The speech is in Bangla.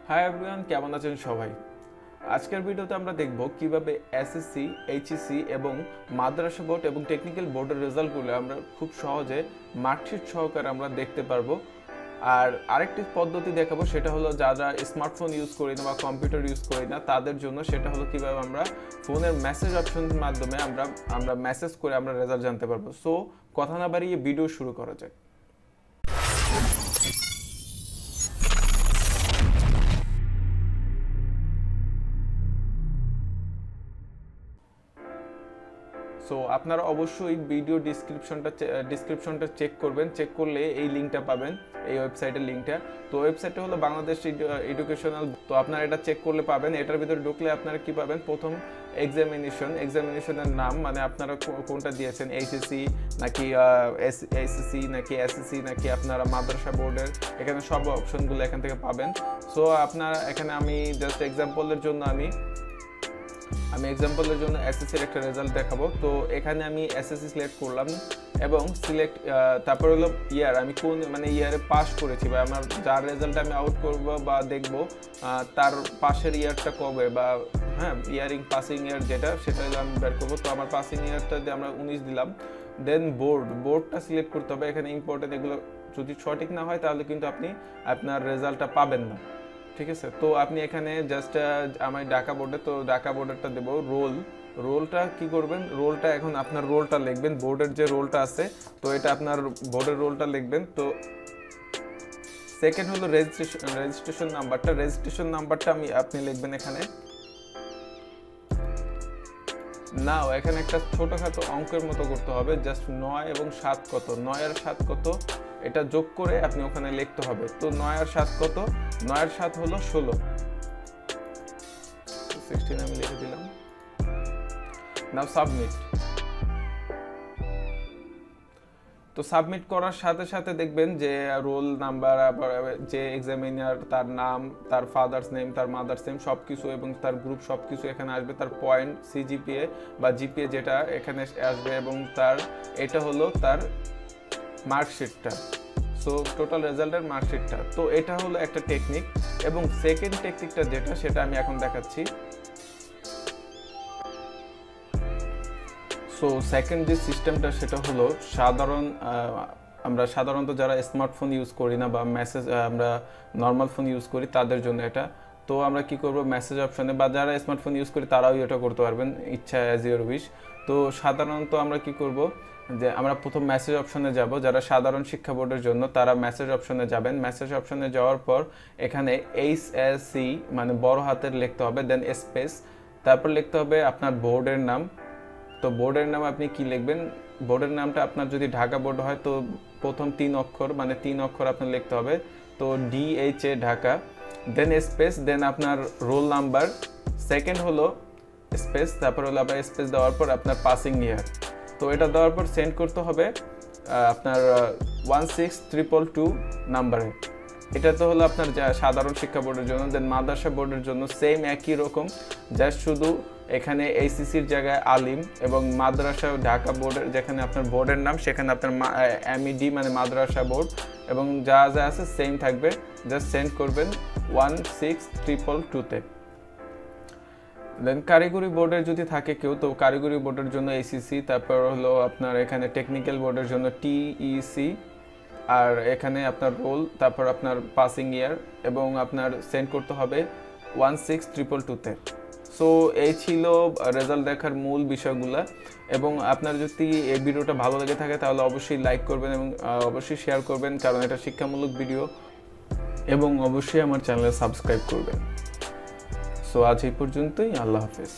হাই এভরিওয়ান, কেমন আছেন সবাই? আজকের ভিডিওতে আমরা দেখব কিভাবে এসএসসি, এইচএসসি এবং মাদ্রাসা বোর্ড এবং টেকনিক্যাল বোর্ডের রেজাল্টগুলো আমরা খুব সহজে মার্কশিট সহকারে আমরা দেখতে পারবো। আর আরেকটি পদ্ধতি দেখাবো, সেটা হলো যারা স্মার্টফোন ইউজ করি না বা কম্পিউটার ইউজ করি না তাদের জন্য, সেটা হলো কিভাবে আমরা ফোনের মেসেজ অপশনের মাধ্যমে আমরা মেসেজ করে আমরা রেজাল্ট জানতে পারবো। সো কথা না বাড়িয়ে ভিডিও শুরু করা যাক। সো আপনারা অবশ্যই ভিডিও ডিসক্রিপশনটা চেক করবেন। চেক করলে এই লিঙ্কটা পাবেন, এই ওয়েবসাইটের লিঙ্কটা। তো ওয়েবসাইটটা হলো বাংলাদেশ এডুকেশনাল। তো আপনারা এটা চেক করলে পাবেন। এটার ভিতরে ঢুকলে আপনারা কি পাবেন? প্রথম এক্সামিনেশনের নাম, মানে আপনারা কোনটা দিয়েছেন, এইচএসসি নাকি এসএসসি নাকি এসএসসি নাকি আপনারা মাদ্রাসা বোর্ডের, এখানে সব অপশনগুলো এখান থেকে পাবেন। সো আপনারা এখানে আমি জাস্ট এক্সাম্পলের জন্য এসএসসির একটা রেজাল্ট দেখাবো। তো এখানে আমি এসএসসি সিলেক্ট করলাম এবং তারপর হলো ইয়ার, আমি কোন ইয়ারে পাস করেছি বা আমার যার রেজাল্ট আমি আউট করব বা দেখব তার পাশের ইয়ারটা কবে, বা ইয়ারিং পাসিং ইয়ার যেটা, সেটা হলো আমি বের করবো। তো আমার পাসিং ইয়ারটা দিয়ে আমরা 19 দিলাম। দেন বোর্ডটা সিলেক্ট করতে হবে। এখানে ইম্পর্টেন্ট, এগুলো যদি সঠিক না হয় তাহলে কিন্তু আপনি আপনার রেজাল্টটা পাবেন না, ঠিক আছে? তো আপনি এখানে জাস্ট আমার ঢাকা বোর্ডেরটা দেবো। রোলটা কি করবেন? রোলটা এখন আপনার রোলটা লিখবেন, বোর্ডের যে রোলটা আছে, তো এটা আপনার বোর্ডের রোলটা লিখবেন। তো সেকেন্ড হলো রেজিস্ট্রেশন নাম্বারটা আপনি লিখবেন এখানে। নাও এখানে একটা ছোটখাটো অঙ্কের মতো করতে হবে, জাস্ট 9 এবং 7 কত, 9 আর 7 কত, এটা যোগ করে আপনি ওখানে লিখতে হবে। তো 9 আর 7 কত? 9 আর 7 হলো 16। 16 আমি লিখে দিলাম। নাও সাবমিট। তো সাবমিট করার সাথে সাথে দেখবেন যে রোল নাম্বার, যে এক্সামিনার, তার নাম, তার ফাদার্স নেম, তার মাদার্স নেম সবকিছু এবং তার গ্রুপ সবকিছু এখানে আসবে। তার পয়েন্ট, সিজিপিএ বা জিপিএ যেটা এখানে আসবে, এবং এটা হলো তার মার্কশিটটা। সো টোটাল রেজাল্টের মার্কশিটটা। তো এটা হলো একটা টেকনিক, এবং সেকেন্ড টেকনিকটা যেটা, সেটা আমি এখন দেখাচ্ছি। সো সেকেন্ড যে সিস্টেমটা, সেটা হলো আমরা সাধারণত যারা স্মার্টফোন ইউজ করি না বা আমরা নর্মাল ফোন ইউজ করি তাদের জন্য এটা। তো আমরা কি করব? মেসেজ অপশনে, বা যারা স্মার্টফোন ইউজ করি তারাও এটা করতে পারবেন, ইচ্ছা অ্যাজ ইউর উইশ। তো সাধারণত আমরা কি করব, যে আমরা প্রথম মেসেজ অপশনে যাব। যারা সাধারণ শিক্ষা বোর্ডের জন্য তারা মেসেজ অপশনে যাবেন। মেসেজ অপশনে যাওয়ার পর এখানে HSC মানে বড় হাতের লিখতে হবে, দেন স্পেস, তারপর লিখতে হবে আপনার বোর্ডের নাম। তো বোর্ডের নাম আপনি কি লিখবেন? বোর্ডের নামটা আপনার যদি ঢাকা বোর্ড হয় তো প্রথম 3 অক্ষর আপনার লিখতে হবে। তো DHA ঢাকা, দেন স্পেস, দেন আপনার রোল নাম্বার, সেকেন্ড হলো স্পেস, তারপর হলো আবার স্পেস দেওয়ার পর আপনার পাসিং ইয়ার। তো এটা দেওয়ার পর সেন্ড করতে হবে আপনার 16222 নাম্বারে। এটা তো হলো আপনার সাধারণ শিক্ষা বোর্ডের জন্য। দেন মাদ্রাসা বোর্ডের জন্য সেম একই রকম, জাস্ট শুধু এখানে এইচএসসির জায়গায় আলিম, এবং মাদ্রাসা ঢাকা বোর্ডের যেখানে আপনার বোর্ডের নাম, সেখানে আপনার MED মানে মাদ্রাসা বোর্ড, এবং যা যা আছে সেম থাকবে। জাস্ট সেন্ড করবেন 16222-তে। দেন কারিগরি বোর্ডের যদি থাকে কেউ, তো কারিগরি বোর্ডের জন্য ACC, তারপর হলো আপনার এখানে টেকনিক্যাল বোর্ডের জন্য TEC, আর এখানে আপনার রোল, তারপর আপনার পাসিং ইয়ার, এবং আপনার সেন্ড করতে হবে 16222-তে। সো এই ছিল রেজাল্ট দেখার মূল বিষয়গুলো। এবং আপনার যদি এই ভিডিওটা ভালো লেগে থাকে তাহলে অবশ্যই লাইক করবেন এবং অবশ্যই শেয়ার করবেন, কারণ এটা শিক্ষামূলক ভিডিও, এবং অবশ্যই আমার চ্যানেলে সাবস্ক্রাইব করবেন। সো আজ এই পর্যন্তই, আল্লাহ হাফেজ।